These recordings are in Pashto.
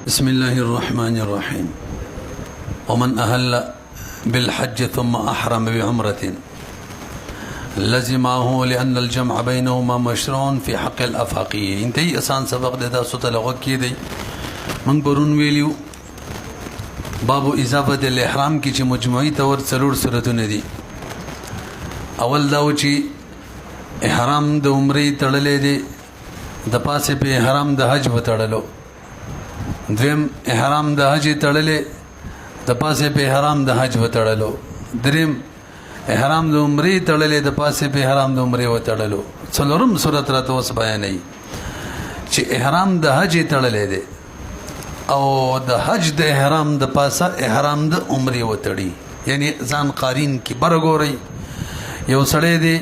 بسم الله الرحمن الرحيم. ومن أهل بالحج ثم أحرم بعمرة لزمه لأن الجمع بينهما مشروع في حق الأفاقية. انتهي آسان سبق ده سوت لغت کی دی من برون ویلیو باب اضافه الاحرام کی چې مجموعي تور څلور صورتونه دي. اول دا و چې احرام د عمرې تړلې دي، د پاسه په احرام د حج وتړلو. دویم احرام د حج تړلې، د پاسه په احرام د حج وتړلو. دریم احرام د عمرې تړلې، د پاسه په احرام د عمرې وتړلو. څلورم صورت راته اوس بیانې چې احرام د حج تړلې دي او د حج د احرام د پاسه احرام د عمرې وتړي، یعنی ځان قارین کی برګوري. یو سړی دی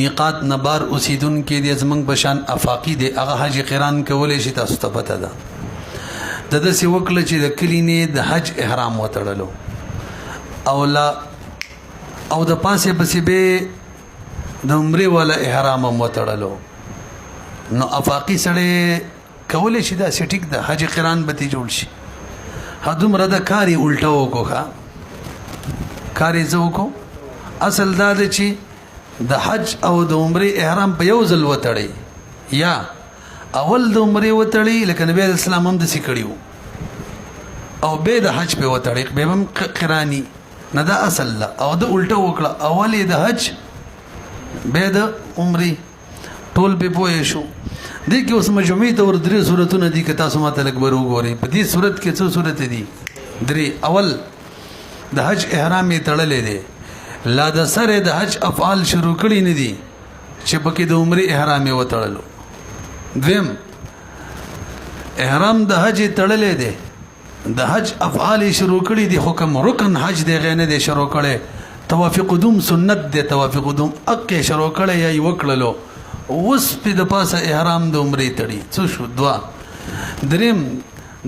میقات نبار اوسیدون کې د زمنګ بشان افاقی دی، هغه حج قران کولای شي، تاسو ته پته ده. د دې وکړه چې د کلینې د حج احرام وتړلو او لا او د پاسه پسې به د عمرې والا احرام هم وتړلو، نو افاقی سړی کولای شي دا ټیک ده، حج قران به تی جوړ شي. هدومره د کاری الټا وکړه، کاری زه وکړو. اصل دا ده چې د حج او د عمرې احرام په یو ځل وتړي، یا اول د عمرې وتړي لکه نبی اسلام هم داسې کړي وو، او به د حج په وتړي به هم قرانی نه، دا اصل ده. او د الټا وکړه، اول د حج به د عمرې، ټول به پوه شو. دې کې اوس مجموعي تور درې صورتونه دي که تاسو ماته لږ بر وګورئ. په دې صورت کې څو صورت دي؟ درې. اول د حج احرام یې تړلې دی، لا د سره د حج افعال شروع کړي نه دي چې پکې د عمرې احرام یې وتړلو. دویم احرام د حج تړلې دی، د حج افعال شروع کړي دي، حکم رکن حج دی غینه دی شروع کړي. طواف قدوم سنت دی، طواف قدوم اکه شروع کړي یا وکړلو، اوس په د پاسه احرام د عمرې تړي. څه شو؟ دوا. دریم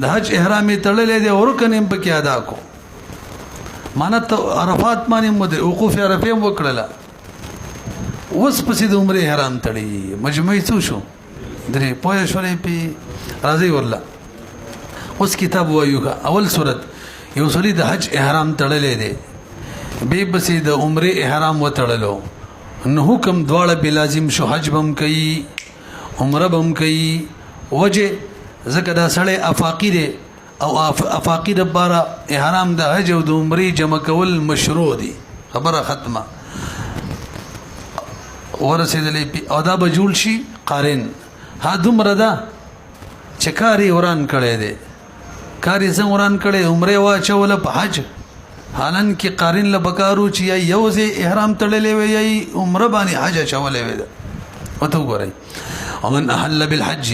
د حج احرام تړلې دی او رکن هم پکې ادا کو، معنا ته عرفات باندې مده وقوف عرفه هم وکړله، اوس پسې د عمرې احرام تړي. مجموعي څه شو؟ درې. پوه شولې په راځي ورله. اوس کتاب وایو. اول صورت یو سړي د حج احرام تړلې دی، به پسې د عمرې احرام وتړلو، نو حکم دواړه به لازم شو، حج بم کوي عمره بم کوي. وجه ځکه دا سړی افاقی دی او افاقی د بارا احرام د حج او د عمرې جمع کول مشروع دي. خبره ختمه. ورسېدلې او دا به جوړ شي قارن. ها دومره ده چې کاری وران کړی دی، کاری څنګه وران کړی؟ عمرې واچوله په حج، حالان کې قارن له بکارو چې یا یو ځای احرام تړلې وي یا عمره باندې حج اچولې وي. وته وګورئ. ومن احل بالحج،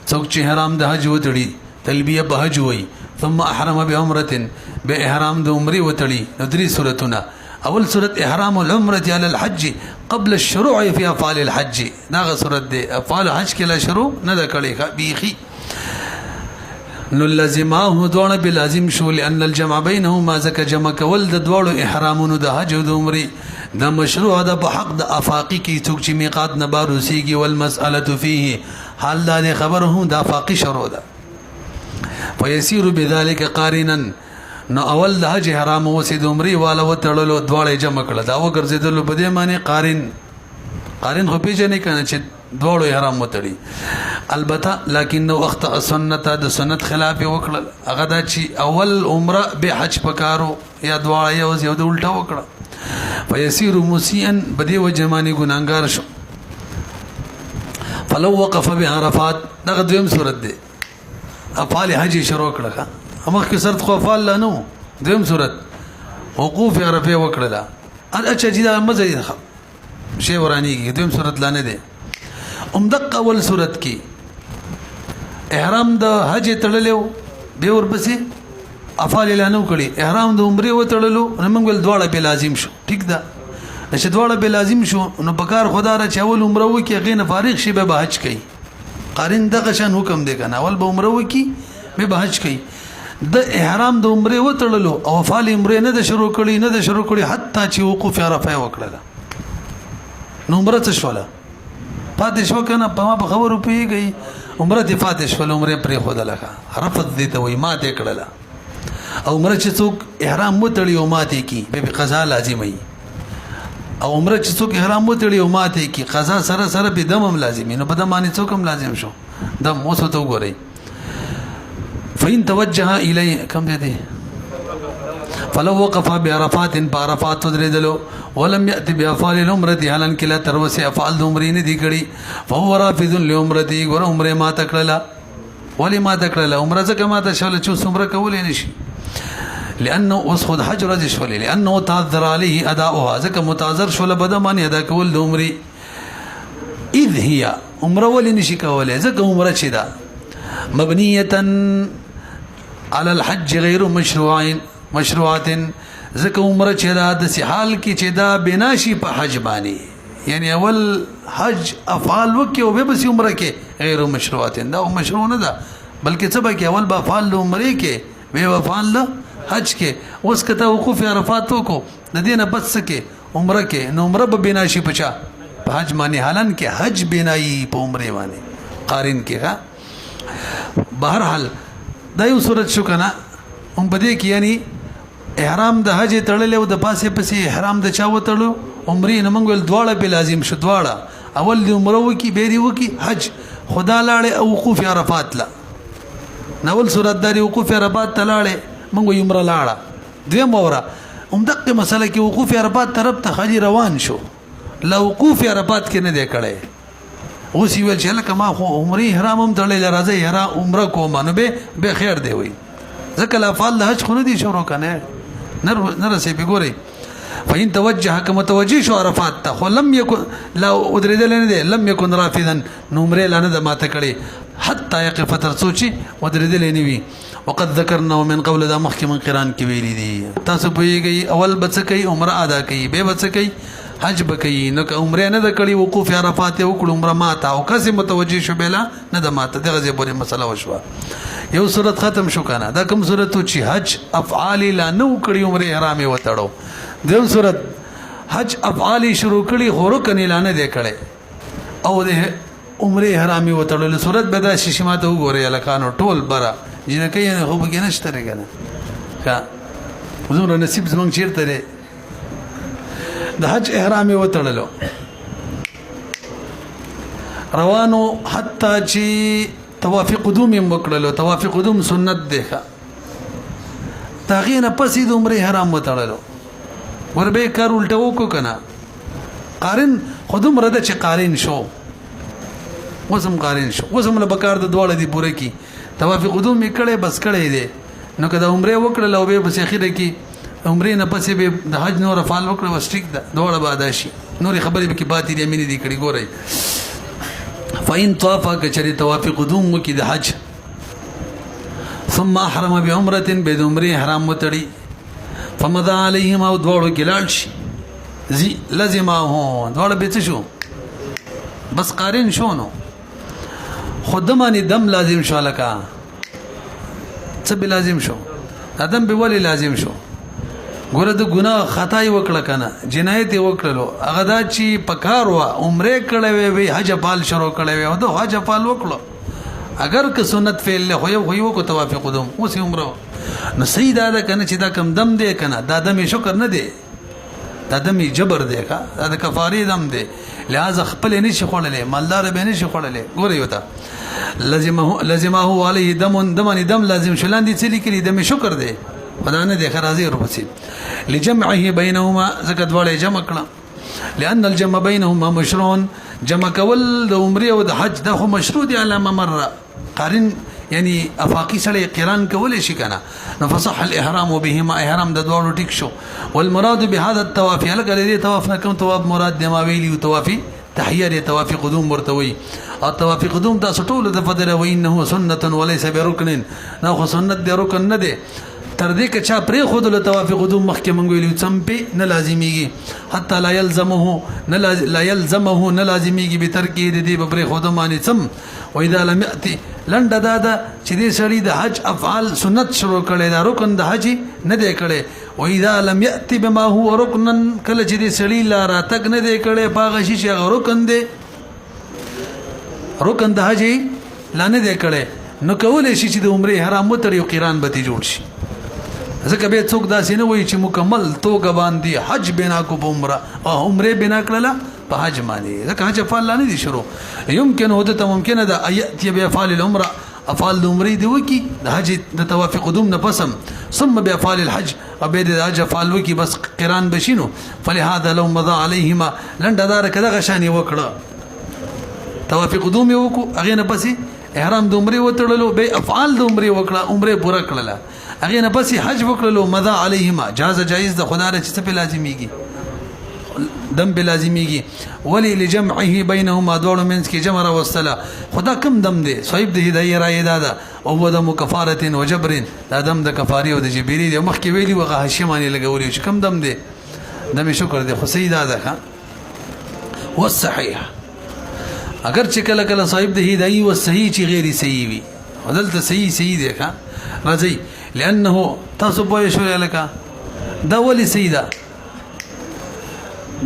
څوک چې احرام د حج وتړي، تلبیه به حج وي، ثم احرم بعمره، به احرام د عمرې وتړي. نو درې صورتونه. اول صورت احرام العمره على الحج قبل الشروع في افعال الحج، داغه صورت دی. افعال حج کې لا شروع نه ده کړې بیخي. نو لازمه دوړه به لازم شو، لان الجمع بينهما، ځکه جمع کول د دوړو احرامونو د حج او د عمرې د مشروع ده په حق د افاقی کې، څوک چې میقات نه بار اوسېږي. والمساله فيه، حال دا خبر هم د افاقی شروع ده. فيسير بذلك قارنا، نو اول د حج احرام اوسې د عمرې والا وتړلو، دواړه جمع کړل، دا وګرځېدل په دې معنی قارن. قارن خو پیژنې کنه چې دوړو احرام وتړي. البته لکن نو وخت سنت د سنت خلاف وکړل، هغه دا چې اول عمره به حج پکارو، یا دواړه یو ځای د الټا وکړه. فيسير مسيئا، بدی و جمانی ګناګار شو. فلو وقف بعرفات، دغه دویم صورت دی. افعال حج شروع کړه، همغه کې شرط خو افعال نه نو. دویم صورت وقوف عرفه وکړه. اچھا جی دا مزه شی ورانی کې دویم صورت لانه دی. دقه اول صورت کې احرام د حج تړلو، به ورپسې افعال اعلان کړي، احرام د عمرې وتړلو، نو موږ ول دواړه به لازم شو. ټیک ده، چې دواړه به لازم شو، نو بکار خدا را چې اول عمره وکي غینه فارغ شي به حج کوي. قارن دغه شان حکم دی کنه، اول به عمره وکي به حج کوي. د احرام د عمرې وتړلو او افعال عمرې نه د شروع کړي، نه د شروع کړي حتی چې وقوف عرفه وکړه، نو عمره څه شوله پاتې شو کنه. په ما په خبرو پیږي عمره دې فاتح شول عمره پرې ښودله رفض دې ته وایي ماتې کړله او عمره چې څوک احرام وتړي او ماتې کړي بیا به قضا لازموي او عمره چې څوک احرام وتړي او ماتې کړي قضا سره سره به دم هم لازمي نو په دم باندې څوک هم لازم شو دم اوس ورته وګورئ فإن توجه إليه كم دي فلو وقف بعرفات بعرفات ودريدلو ولم يأتي بأفعال العمرة هلن كلا تروسي أفعال عمرين دي کړي فهو رافض لعمرتي ور عمره ما تکړه ولی ما تکړه عمره ځکه ما ته شول چې عمره کولې نشي لأنه وسخد حج رج شول لأنه تعذر عليه أداؤها ځکه متعذر شول بدمان ادا کول د عمرې اذ هي عمره ولې نشي کولې ځکه عمره چې دا مبنية على الحج غير مشروعات ځکه عمره چې دا د حال کې چې دا بناشي په حج باندې یعنی اول حج افعال وکي او به بس عمره کې غیر مشروعات دا مشروع نه ده بلکې څه به کې اول به افعال د عمره کې به افعال د حج کې اوس کته وقوف عرفات وکړو د دې نه بس کې عمره کې نو عمره به بناشي پچا په حج باندې حالن کې حج بنایي په عمره باندې قارن کې ها بهر حال دا یو صورت شو کنه هم بده کې یعنی احرام د حج تړلې او د پاسه پسې احرام د چا وتړو عمرې نه منګول دواړه به لازم شو دواړه اول د عمره وکي بیري وکي حج خدا لاړې او وقوف عرفات لا نول صورت داري وقوف عرفات تلاړې منګو عمره لاړه دویم اوره هم دغه مسله کې وقوف عرفات طرف ته حج روان شو لا وقوف عرفات کې نه دی کړی اوس یې ویل چې لکه ما خو عمرې احرام هم تړلې راځي احرام عمره کوم نو به خیر دی وي ځکه لا فعل حج خو نه دي شروع کنه نه رسې به ګوري فإن توجه كما توجه شو عرفات ته خو لم يكن لا ودريدل نه دي لم يكن رافضا نمره لانه د ماته کړي حتى يقف تر سوچي ودريدل نه وي وقد ذكرنا من قول ذا محكم قران کې ویلي دي تاسو پويږئ اول بچکې عمره ادا کوي به بچکې حج بکې نو عمره نه د کړي وقوف عرفات وکړو عمره ماته او کسي متوجه شو بلا نه د ماته دغه ځې پورې مسله وشوه یو صورت ختم شو کنه دا کوم صورت چې حج افعال لا نو کړي عمره احرام وتړو دیم صورت حج افعال شروع کړي خورو کني لا نه دې کړي او د عمره احرام وتړل صورت به دا شیشماته وګوري الکانو ټول برا جنہ کوي نه خو بګینه شته کنه کا زموږ نصیب زمونږ چیرته دی د حج احرام وتړلو روانو حتی چې طواف قدوم وکړلو طواف قدوم سنت دی تاغینه پسې د عمره احرام وتړلو وربه کار الټه وکړو کنه قارن خودم رده چې قارن شو وسم قارن شو وسم له بکار د دواړه دی پوره کی طواف قدوم میکړې بس کړې دی نو کله عمره وکړل او به بس اخیره کی عمره نه پسې به د حج نور فعال وکړ وسټیک دا دواړه به ادا شي نور خبرې به کی باطی دی مینه دی کړي ګورئ فإن طاف كشري طواف قدوم وكي ده حج ثم أحرم بعمرة بعمره إحرام وتړي فمضى عليهما ودوړو کلاړ شي لازمه دوړ به شو بس قارن شو نو خدماني دم لازم شو لکه څه به لازم شو ادم به ولي لازم شو ګوره د ګناه خطای وکړه کنه جنایت وکړلو هغه دا چې پکار وا عمره کړه وی حج پال شروع کړه وی او د حج پال وکړو اگر که سنت فعل له خو کو طواف قدوم اوس عمره نو سید دا کنه چې دا کم دم دی کنه دا دم شکر نه دی دا دم جبر دی کا دا کفاره دم دی لہذا خپل نشي خړلې مالدار به نشي خړلې ګوره یو تا لازمه علیه دم لازم شلاندې څه لیکلي دم شکر دی بدانه د خرازي ورپسې لجمعه بينهما زکد وړه جمع کړه لأن الجمع بينهما مشروع جمع کول د عمره او د حج د مشروع دي علامه مره قارن یعنی افاقی سره قران کول شي کنه نفصح الاحرام بهما احرام د دوړو ټیک شو والمراد بهذا الطواف لکه دې طواف نه کوم طواف مراد دی ما ویلی طواف تحیه طواف قدوم مرتوي او طواف قدوم دا ټول د فضل و انه سنه وليس بركن نو سنت دی رکن نه دی تر دې کې چا پرې خود له طواف قدوم مخکې مونږ ویلو چمپي نه لازميږي حتی لا يلزمه نه لازميږي به تر کې دې په پرې خود باندې چم و اذا لم ياتي لنډه دا چې دې سړی د حج افعال سنت شروع کړي دا رکن د حج نه دی کړي و اذا لم ياتي بما هو ركنا کله چې دې سړی لا راتګ نه دی کړي پاغه شي چې رکن دی رکن د حج لا نه دی کړی نو کولی شي چې د عمرې احرام وتړي او قران به ترې جوړ شي. ځکه بیا څوک داسې نه وایي چې مکمل توګه باندې حج بنا کو په عمره او عمرې بنا کړله په حج باندې، ځکه حج افعال لا نه دي شروع. يمكن هو ته ممکنه ده ایت بافعال العمره، افعال د عمرې دی وکي د حج د طواف قدوم نه پسم، ثم بافعال الحج او به د حج افعال وکي بس قران بشینو. فلهذا لو مضى عليهما لنډه دار کده غشاني وکړه طواف قدوم یو کو هغه نه پسې احرام د عمرې وتړلو به افعال د عمرې وکړه عمرې پوره کړله هغه نه پسې حج وکړلو مضى عليهما جائز د خدای چې څه په لازميږي دم به لازميږي ولي لجمعه بينهما دوړو منځ کې جمع راوستله خدا کم دم دی صاحب د هدايه رائے دادا او د مکفاره وجبر دا دم د کفاری او د جبری دی مخ کې ویلی وغه هشمانه لګولې چې کم دم دی دم شکر دی خو سیدا ده والصحيح اگر چې کله کله صاحب د هدايه او صحیح چې غیر صحیح وي بدلته صحیح دی ښا راځي لانه تاسو په شو لکه دا ولي سیدا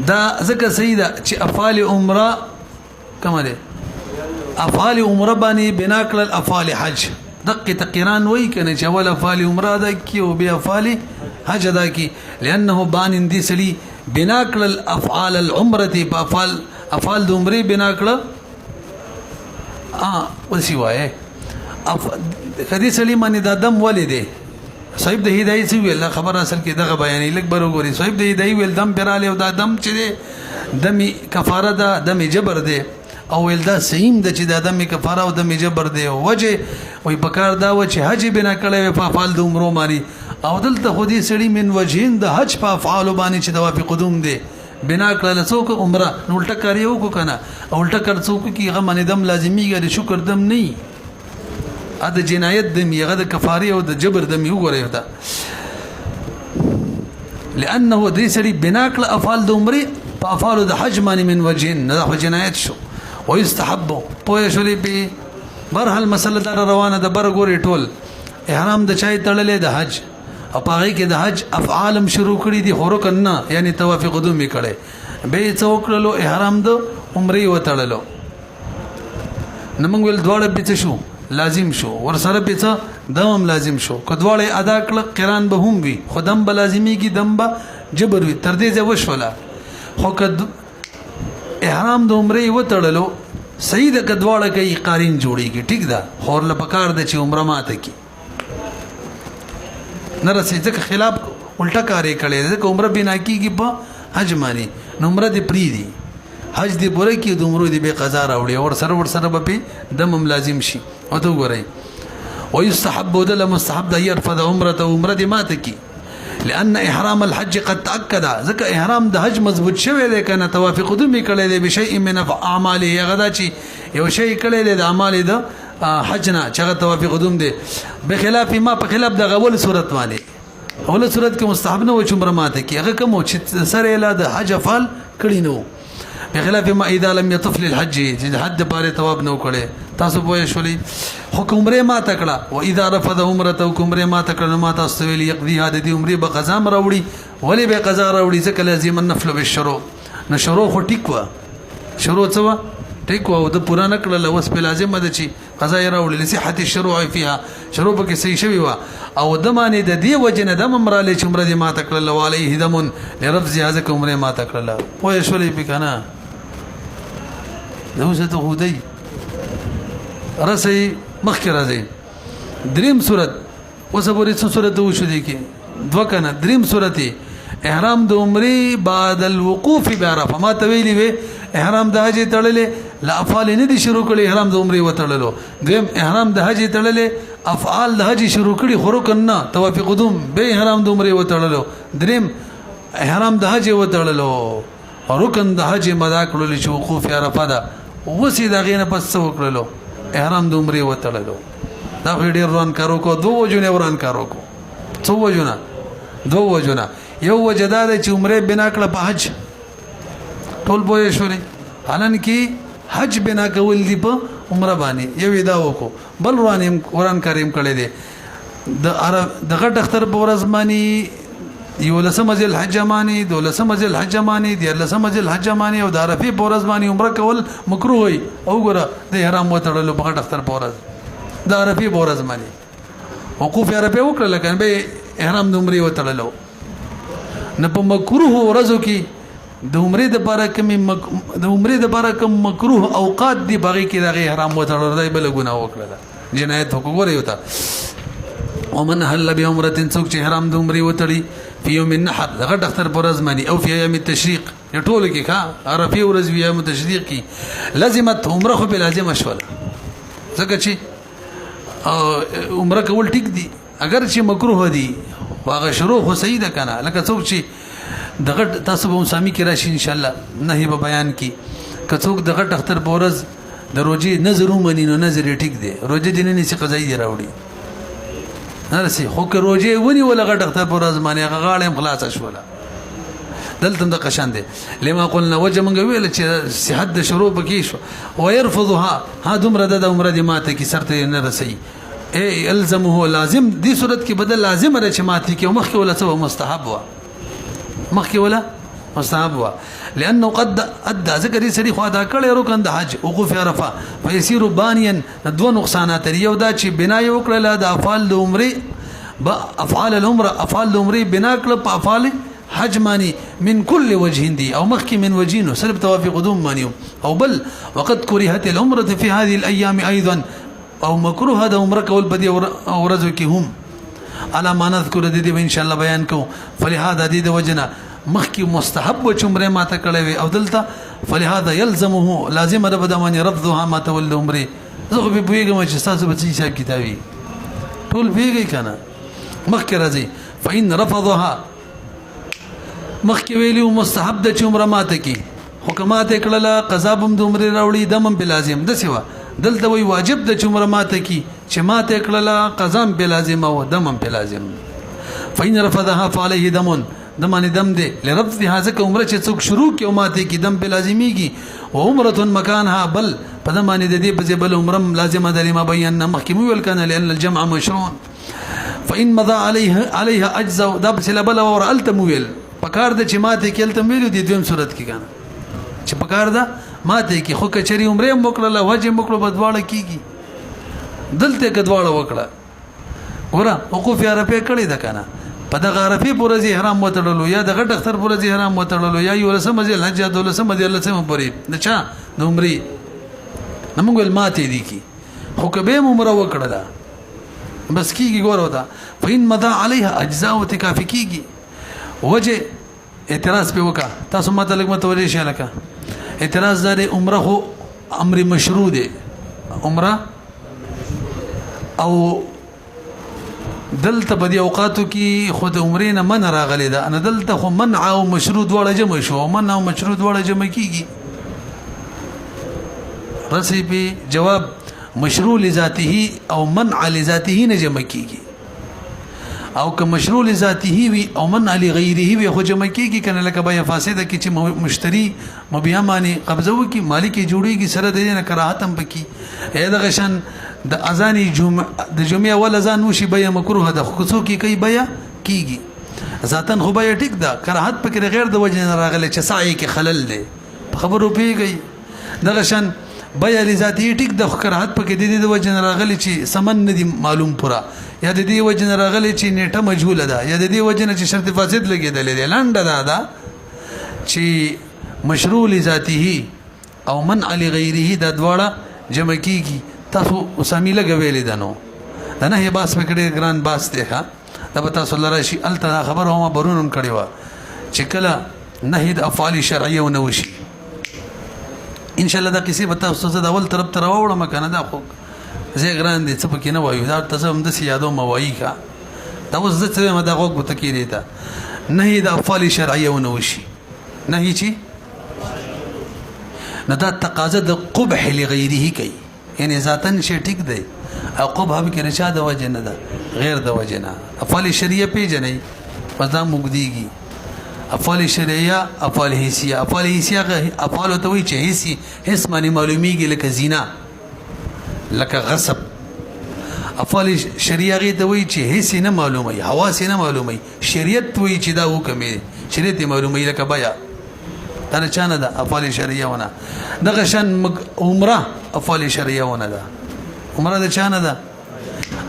دا ذکر سیدا چې افعال عمره کومه ده افعال عمره باندې بنا کړل افعال حج دقه تقران وای کنه چې اول افعال عمره ده کی او بیا افعال حج ده کی لانه بان دي سلی بنا کړل افعال العمره په افعال د عمره بنا کړل وسی وای کدي سلی باندې د دم ولید صاحب د هدايه سی ویل خبر اصل کې دغه بیانې لګ برګوري صاحب د هدايه ویل دم پراله او دا دم چې دمي کفاره ده دمي جبر ده او ویل دا سیم ده چې دا دمي کفاره او دمي جبر ده وجه وي پکار دا و چې حج بنا کړي په افعال د عمره ماري او دلته خو دې سړي من وجهین د حج په افعال باندې چې طواف قدوم ده بنا کړل څوک عمره نو الټه کاریو کو کنه او الټه کړ څوک کی غم نه دم لازمي شکر دم نه هذا جنايات دمي هذا كفاريه وده جبر دمي هو غير لانه ديسري بناك لافعال دمري فافعال ده حج ماني من وجهين ده جنايات شو ويستحب پوه شولي به برحال مسله دا روانه ده برګوري ټول احرام د چای تړلې د حج او پاره کې د حج افعالم شروع کړي دي خورو کنه یعنی طواف قدوم کړي به څوکړلو احرام د عمرې وتړلو نمنګ ول دواړه بیت شو لازم شو ور سره پیڅه دم لازم شو کډواړې ادا کړ قران به هم وي خدام به لازمي کی دم به جبر وي تر دې ځه وشولا خو کد احرام د عمرې وتړلو سید کډواړه کوي قارین جوړيږي ټیک ده خور له پکار د چې عمره ماته کی نه رسېځه خلاف الټا کاری کړي د عمره بنا کیږي په حج مانی نو عمره دې پری دي حج دی بوره کې د عمرو دی به قضا راوړي او ور سره به دم لازم شي او ته وګورئ ويستحب ودل مستحب ده يرفض عمره دي ماته کی لان احرام الحج قد تاكد ذکر احرام د حج مضبوط شوی دی کنه طواف قدوم کړي دی بشيء من اعماله غدا چی یو شی کړي دی د اعمال د حجنا چې طواف قدوم دی بخلاف ما په خلاف د غول صورت باندې اول صورت کې مستحب نه و چې عمره ماته کی هغه کوم چې سره لا د حج فعل کړي نو بخلاف ما اذا لم يطف للحج حد پاره ثواب نو کړي تاسو پوه شولې حکم عمره ما تکړه و اذا رفض عمرته عمره ما تکړه ما تاسو ویل يقضي هذه دي عمره به قضا راوړي ولې به قضا راوړي ځکه لازم النفل بالشروع نو شروع خو ټیک و شروع څه و ټیک و د پورا نکړه لوس په لازم ده چې قضا راوړي لصحه الشروع فيها شروع به کې صحیح شوی و او د معنی د دی وجنه د عمره چې عمره دي ما تکړه عليه دم لرفض هذا عمره ما تکړه پوه شولې بکنه دوسه خودی رسي مخکې راځي دریم صورت وسبوري څو صورت وشو دي کې دوه کنه دریم صورت احرام د عمرې بعد الوقوف بعرفه ما تویلی وي احرام د حج تړلې لا افعال نه دي شروع کړي احرام د عمرې وتړلو دریم احرام د حج تړلې افعال د حج شروع کړي خورو کنه طواف قدوم به احرام د عمرې وتړلو دریم احرام د حج وتړلو رکن د حج مدا کړل چې وقوف عرفه ده وسی دا غینه پس وکړلو احرام د عمرې وتړلو دا ډېر روان کارو کو دوه وجونه وران کارو کو څو وجونه دوه وجونه یو وجدا د چې عمرې بنا کړه په حج ټول بوې شولې حالان کې حج بنا کول دی په عمره باندې یو دا وکړو بل وران کریم کړي دي د غټ اختر په ورځ باندې 11 ذی الحجه باندې 12 ذی الحجه باندې 13 ذی الحجه باندې او د عرفه په ورځ باندې عمره کول مکروه وي او ګره د احرام وتړلو په غټ اختر په ورځ د عرفه په ورځ باندې وقوف عرفه وکړه لکه به احرام د عمره وتړلو نه په مکروه ورځو کې د عمره د باره کوم مکروه اوقات دی باغی کې د احرام وتړل دی بل ګناه وکړه جنایت وکړه یوتا ومن هل بعمره څوک چې احرام د عمره وتړي په یوم النحر دغه اختر پر ورځ باندې او په ایام التشریق ټول کې ښه عرفه ورځ وي ایام التشریق کې لازمت عمره خو به لازم شول ځکه چې عمره کول ټیک دي اگر چې مکروه دي واغه شروع خو صحیح ده کنه لکه څوک چې دغه تاسو به سامي کې راشي ان شاء الله نه به بیان کی که څوک دغه اختر په ورځ د روزي نظر ومني نو نظر ټیک دی روزه دینه نشي قضایي راوړي نرسي خو که روزه ونی ولا غټ اختر پر ورځ باندې غاړې خلاص شوله دلته د قشان دي لما قلنا وجه منګ ویل چې صحت د شروع بکی شو ويرفضها ها دمر د عمره دي ماته کی سرته نه رسي اي الزمه لازم دي صورت کې بدل لازم رچ ماته کې مخ کې ولا سو مستحب وا مخ کې ولا مستحب وا لانه قد ادى ذکر سړي خو ادا کړي رکن د حج وقوف عرفه فيصير بانيا دو نقصانات یو دا چې بنا یو کړل د افعال د عمره افعال العمره افعال د عمره بنا کړ په افعال حج مانی من كل وجه دي او مخکې من وجهين صرف توافق قدوم مانی او بل وقد كرهت العمره في هذه الايام ايضا او مکروه د عمره کول په دې ورځو کې هم على ما نذكر د دې ان شاء الله بیان کو فلهذا د وجنا مخکې مستحب عمره ماته کړې وي او دلته فلهذا يلزمه لازم رب د باندې رفضها ما تول عمره زه به بویګم چې تاسو به حساب کتابي ټول بیګی کنه مخکې راځي فإن رفضها مخکې ویلو مستحب د عمره ماته کې حکمات کړه قضا بم د عمره راوړي دمم بلازم د سیوا دلته وی واجب د عمره ماته کې چې ماته کړه قضا بلازم او دمم بلازم فإن رفضها فعليه دم دمانه دم دي لرفض هذا عمره چې څوک شروع کې ماته کې دم په لازميږي او عمره مکانها بل په دمانه د دې په بل عمره لازمه د لما بينا مخکې ویل کنه لان الجمع مشروع فإن مضى عليها اجزاء د بل بل اور التمويل پکار د چې ماته کې التمويل دي دویم صورت کې کنه چې پکار ده ماته کې خو کچري عمره موکړه وجه موکړه بدواړه کیږي دلته کدواړه وکړه ورا وقوف عرفه کړی ده کنه په دغه عرفه پورې احرام وتړلو یا د غټ اختر پورې احرام وتړلو یا یو رسم ځل حج دولسم دی الله سم پورې د چا د عمرې نمونږ ول ماته دي کی خو کبه عمره وکړه بس کیږي ګورو دا فین مضى عليها اجزاء وتکافی کیږي وجه اعتراض په وکا تاسو ماته لګ متوجه شئ لکه اعتراض دار عمره خو امر مشروع دی عمره او دلته په دې اوقاتو کې خود عمرې نه من راغلی ده انا دلته خو منع او مشروع دواړه جمع شو منع او مشروع دواړه جمع کیږي رسی په جواب مشروع لذاته او منع لذاته نه جمع کیږي او که مشروع لذاته وي او منع لغیره وي خو جمع کیږي کنه لکه بیا فاسده کې چې مشتری مبيع معنی قبضه وکي مالک جوړيږي سره د نه کراهت هم پکې اې د غشن د اذان د جمعه ول اذان وشي بیا مکروه ده خصوصو کې کوي بیا کیږي ذاتن خو بیا ټیک ده کراهت پکې غیر د وجه نه راغله چې سعی کې خلل ده خبرو پیږي د غشن بیا لذاتي ټیک د کراهت پکې د وجه نه راغله چې سمن ندي معلوم پورا یا د دې وجه نه راغله چې نیټه مجهوله ده یا د دې وجه نه چې شرط فاسد لګیدل دي لاندې ده چې مشروع لذاته او منع لغیره د دواړه جمع کیږي تاسو اسامی لګویل دنو دنه هي باس پکړې ګران باس ته ها دا تاسو لره شي الته خبر هم برونم کړي وا چې کله نه د افعال شرعیه و نوشي ان شاء الله دا کیسه به تاسو زه د اول طرف تر وړم کنه دا خو زه ګران دي څه پکې نه وایو دا تاسو هم د سیادو موایي کا دا اوس زه څه ما دا غوږ بته کې دیتا نه د افعال شرعیه و نوشي نه چی نه دا تقاضا د قبح لغیره کوي یعنی ذاتن شي ټیک دی او قبح به کې رچا د وجه نه ده غیر د وجه نه افعال شرعیه پیژنې پس دا مګدیږي افعال شرعیه افعال حسیه افعال حسیه افعال ته وی چې حسی حس معنی معلومیږي لکه زنا لکه غصب افعال شرعیه غي ته وایي چې هیڅ نه معلومي حواس نه معلومي شریعت وایي چې دا حکم دی شریعت معلومي لکه بیا دا چانه ده افعال شرعیه ونه دغه شان عمره افعال شرعیه ونه ده عمره د چانه ده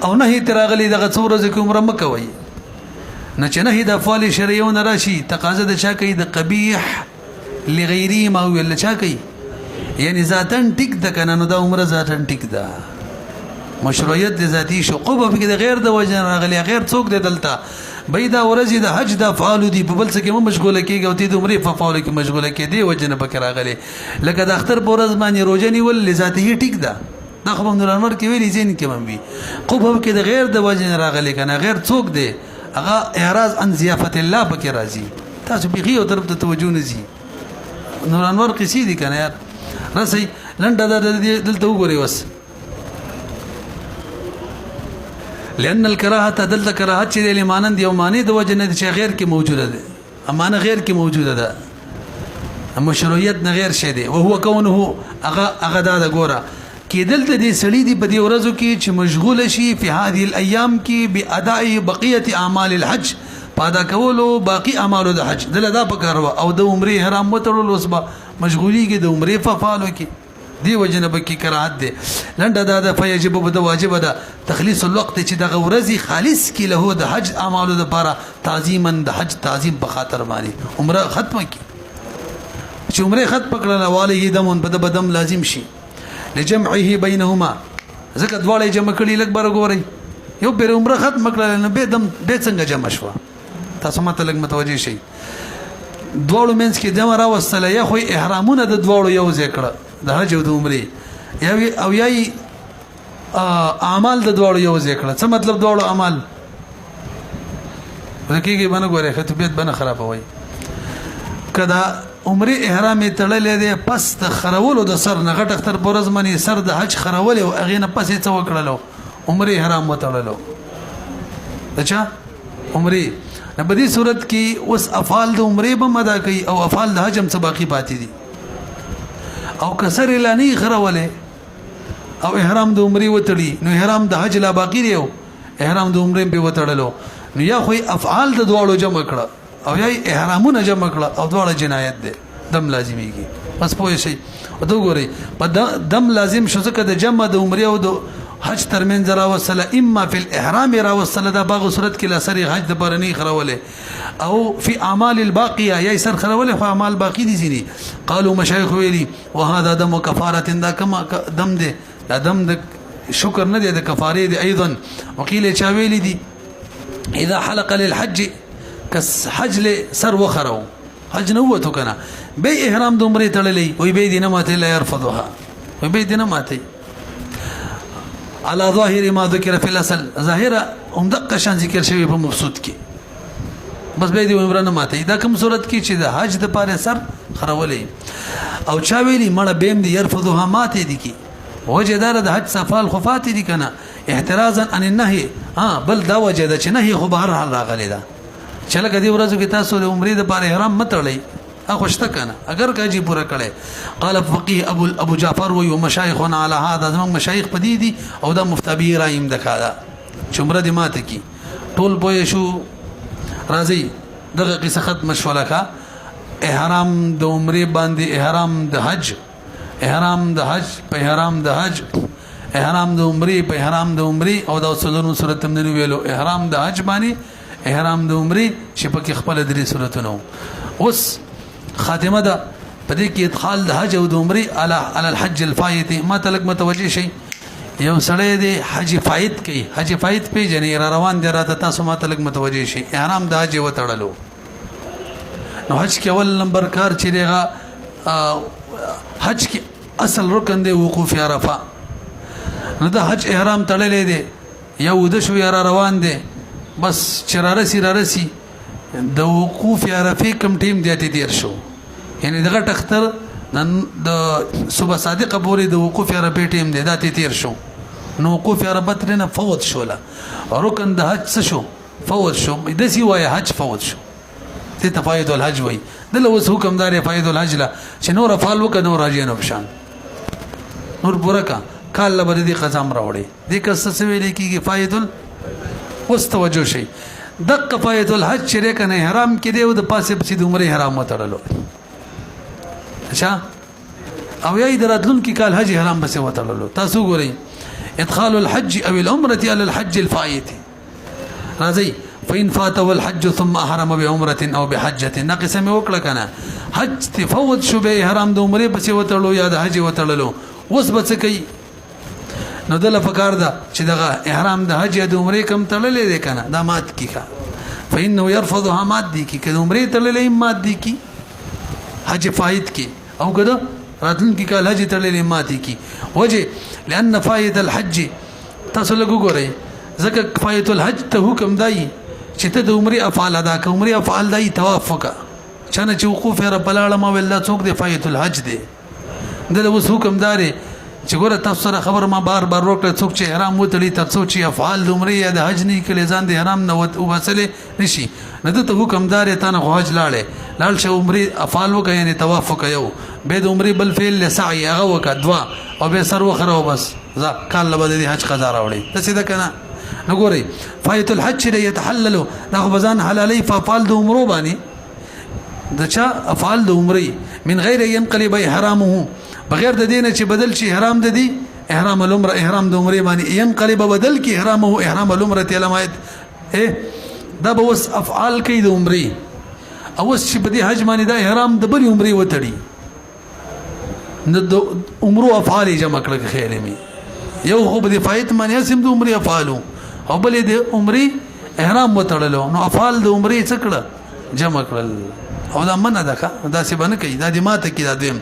او نه هی تراغلی دغه څو ورځې کې عمره مکوي نه چې نه هی د افعال شرعیه ونه راشي تقاضا د چا کوي د قبیح لغیری ما ویل چا کوي یعنی ذاتن ټیک د کنه نو د عمره ذاتن ټیک ده مشروعیت د ذاتی شقوبه کې د غیر د وجه راغلی غیر څوک د دلته بيدا ورزي د حج د افعال دي په بل څه کې مشغوله کیږي او تی د عمره په افعال کې مشغوله کې دی وجه نه پکې راغلی لکه د اختر په ورځ باندې روزه نیول لذاته ټیک ده دا خو نور انور کې ویلي زین کې مې قوبه کې د غیر د وجه نه راغلی کنه غیر څوک دی هغه اعراض عن ضیافت الله پکې راځي تاسو بيخي او طرف ته توجه نه زی نور انور قصې دي کنه یار رسي لنډه دلته وګوري وس لأن الكراهه دلته کراهت چې د مانند یو معنی د وجه نه چې غیر کې موجوده ده امانه غیر کې موجوده ده مشروعیت نه غیر شي دي او هو كونه هغه دا ګوره کې دلته دې سړی دی په دې ورځو کې چې مشغول شي په هذه الايام کې باداء بقيه اعمال الحج پادا کولو باقی اعمال د حج دله دا پکارو او د عمره حرام وتړل اوس به مشغولي کې د عمره په فعالو کې دی وجنه بکی کراهت دی لنډه دا فیجب بده واجب ده تخلیص الوقت چې دغه ورځي خالص کی له د حج اعمالو لپاره تعظیما د حج تعظیم په خاطر باندې عمره ختمه کی چې عمره ختم کړل والی دمون بده بدم لازم شي لجمعه بينهما زکه دواړه جمع کړي لګ بر غوري یو بیر عمره ختم کړل نه به دم به څنګه جمع شو تاسو ماته لګ متوجي شي دواړو منځ کې جمع راوستله یا خو احرامونه د دواړو یو ذکر د حج او د عمره او یای اعمال د دواړو یو ذکر څه مطلب دواړو اعمال ورکیږي باندې غوړې خته بیت باندې خراب وای کدا عمره احرام تړلې ده پس د خرولو د سر نه غټ اختر پرز منی سر د حج خرول او اغه نه پسې څو کړلو عمره احرام وتړلو اچھا عمره نه بدی صورت کې اوس افعال د عمره به مدا کوي او افعال د حج هم څه باقی پاتې دي او کسر لانی خروله او احرام د عمره وتړي نو احرام د حج لا باقی دی احرام د عمره به وتړلو نو یا خو افعال د دواړو جمع کړه او یا احرامونه جمع کړه او دواړه جنایت ده دم لازمیږي بس پوه شي او دا ګوري په دم لازم شو ځکه د جمع د عمره او د حج ترمنځ راوصله اما فی الاحرام راوصله دا باغ صورت کې لسری حج د برنی خروله او فی اعمال الباقیه یا سر خروله خو اعمال باقی دي سینی قالوا مشایخ ویلی وهذا دم کفاره دا کما دم ده دا دم د شکر نه دی د کفاره دی ايضا وقيل چا ویلی دي اذا حلق للحج کس حج له سر وخرو حج نوته کنه به احرام د عمره تړلې وي به دینه ماته لا يرفضها وي به دینه ماته على ظاهر ما ذكر في الاصل ظاهره هم دقه شان ذکر شوی په مبسوط کې بس به دې عمره نه ماته دا کوم صورت کې چې د حج د پاره سر خرولې او چا ویلی مړه بیم دي يرفضها ماته دي کی وجه دار د حج صفال خفات دي کنه احترازا عن النهي بل دا وجه ده چې نهي خو بهر حال راغلی دا چې لکه دې ورځو کې تاسو د عمره د پاره احرام متړلې اخوشته کنه اگر کاجی پورا کړي قال فقيه ابو جعفر و مشايخنا على هذا زمون مشايخ پديدي او دا مفتبي رايم دکادا چمره دي ماته کی ټول بوې شو راځي دغه قصه ختم شوله کا احرام د عمره باندې احرام د حج په احرام د حج احرام د عمره په احرام د عمره او د وسلونو صورت هم نه ویلو احرام د حج باندې احرام د عمره چې په کې خپل درې صورتونو اوس خاتمه ده پدې کې ادخال د حج او د عمره على الحج الفائت ما تلک متوجي شي یو سړی دی حج فائت کوي حج فائت په جنې را روان دي راته تاسو ما تلک متوجي شي احرام د حج وتړلو نو حج کې اول نمبر کار چې دیغه حج کې اصل رکن دی وقوف عرفه نو د حج احرام تړلې دی یو د شو را روان دي بس چرارسي د وقوف عرفه کم ټیم دی ته دیر شو یعنی دغه تختر د صبح صادقه پورې د وقوف عرفه ټیم دی دا ته تیر شو نو وقوف عرفه ترنه فوت شوله رکن د حج څه شو فوت شو د سی وای حج فوت شو ته تفاید الحج وای د لوس حکمدار فاید الحج لا چې نور افعال وک نور راځي نو بشان نور پورا کال له به دې قضام راوړي دې کس څه ویل کېږي فایدل اوس توجه شي دقه فایدل الحج چې کنه احرام کې دی او د پاسه پسې د عمره احرام وتړلو اچھا او یې دراتلون کې کال حج احرام بس وتړلو تاسو ګورئ ادخال الحج او العمره على الحج الفائت راځي فإن فاته الحج ثم أحرم بعمرة أو بحجة ناقص مې وکړه کنه حج تفوت شو به احرام د عمره پسې وتړلو یا د حج وتړلو اوس به څه کوي نو دله فکر ده چې دغه احرام د حج یا د عمره کم تړلې دی کنه دا مات کی کا فإنه يرفضها مات دي کی کله عمره تړلې مات دي کی حج فائت کی او کده راتلون کی کال حج تړلې مات کی وجه لأن فائت الحج تاسو لګو ګورئ ځکه فائت الحج ته حکم دی چې ته د عمره افعال ادا کوه عمره افعال دی طواف وکړه چانه چې وقوف را بلاړه ما ویل څوک دی فائت الحج دی د اوس حکم داري چې ګوره تاسو سره خبر ما بار بار وکړه څوک چې احرام وتړي تاسو چې افعال د عمره یا د حج نه کړي ځان د احرام نه وبسلې نشي نه ته حکم داري ته نه حج لاړ شه عمره افعال وکړه یعنی طواف وکړه یو به د عمره بل فعل لسعي هغه وکړه دوا او به سر وخره بس ځا کال له بده حج قضا راوړي ته سیده کنه نګوري فایت الحج له يتحلل دا غبزان حلالي فافعال د عمره باندې دچا افعال د عمره من غیر ينقلب احرامه بغیر د دینه چې بدل شي احرام د دي احرام العمره احرام د عمره باندې ينقلب بدل کی احرامه احرام العمره علامات دا به وس افعال کوي د عمره او چې بدی حج باندې دا احرام د بل عمره وتړي د عمره افعال جمع کړل خیر می یو خو به فایت باندې سم د عمره افعالو او بل د عمره احرام وتړلو نو افعال د عمره څه کړل جمع کړل او دا منه ده دا څه باندې کوي دا د ماته کې دا دیم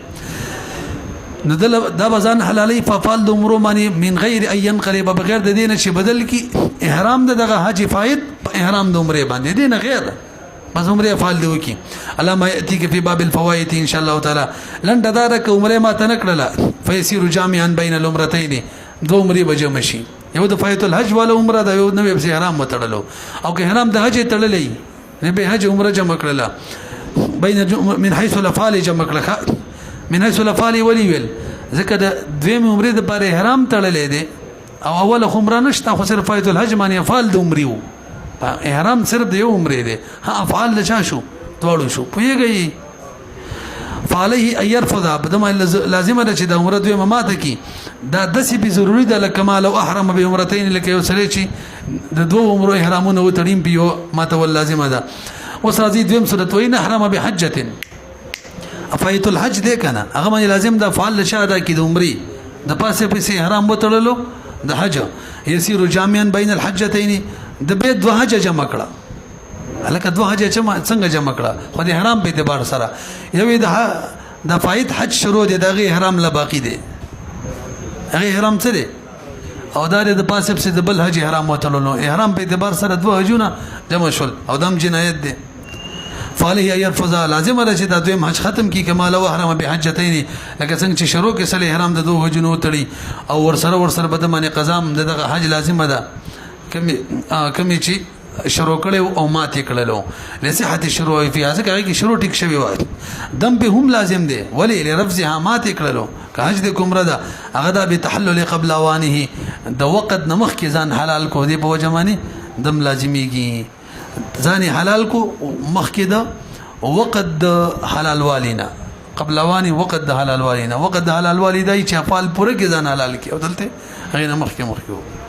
نو دا بزان حلالي فافال د عمره باندې من غیر ان ينقلب بغیر د دینه چې بدل کی احرام دغه حج فائد احرام د عمره باندې دینه غیر بس عمره افعال دی وکي علامه یاتي کې په باب الفوائد ان شاء الله تعالی لنډه دار ک عمره ما تنکړه فيصير جامعا بين العمرتين دو عمره بجمع شي یو د فایت الحج ولا عمره دا یو نو به احرام وتړلو او که احرام د حج تړلې نه به حج عمره جمع کړله بین من حيث الافعال جمع کړه من حيث الافعال ولي ویل ځکه د دویم عمره د پر احرام تړلې دي او اول عمره نشته خو صرف فایت الحج باندې افعال د عمره احرام صرف د یو عمره دي ها افعال د چا شو دوړو شو پیږي فعليه ان يرفض بدما لازم ده چې د عمره دوی ماته کی دا دسی به ضروری ده لکمال او احرام به عمرتين لکه یو سره چې د دوه عمره احرامونه وتړیم پیو ماته ول لازم ده وسازي دویم صورت وین احرام بحجه فایت الحج دې کنه هغه باندې لازم ده فعل شاده کې د عمره د پاسه پسې احرام وتړلو د حج يسير جامعا بين الحجتين د به دوه حج جمع کړه هلکه دوه حج څنګه جمع کړه خو د احرام په اعتبار سره یو د فایت حج شروع دي دغه احرام لا باقی دي هغه احرام څه دي او دا د پاسه پسې د بل حج احرام وتړلو احرام په اعتبار سره دوه حجونه جمع شول او دم جنایت دي فعليه يرفض لازم ده چې د دویم حج ختم کی کمال او احرام به حجتين لکه څنګه چې شروع کې سره احرام د دوه حجونو تړي او ورسره بده باندې قضام دغه حج لازم ده کمی چې شروع کړو او ماته کړلو لصحت شروع فی ځکه کې شروع ټیک شوی وای دم به هم لازم دی ولی لرفضها ماته کړلو که حج د کومره ده هغه د بتحلل قبل اوانه د وخت نمخ کې ځان حلال کو دی په وجمانی دم لازمیږي ځان حلال کو مخ کې ده وقت د حلال والینا قبل اوانه وقت د حلال والینا وقت د حلال والیدای چې افعال پوره کې ځان حلال کی او دلته هغه مخ کې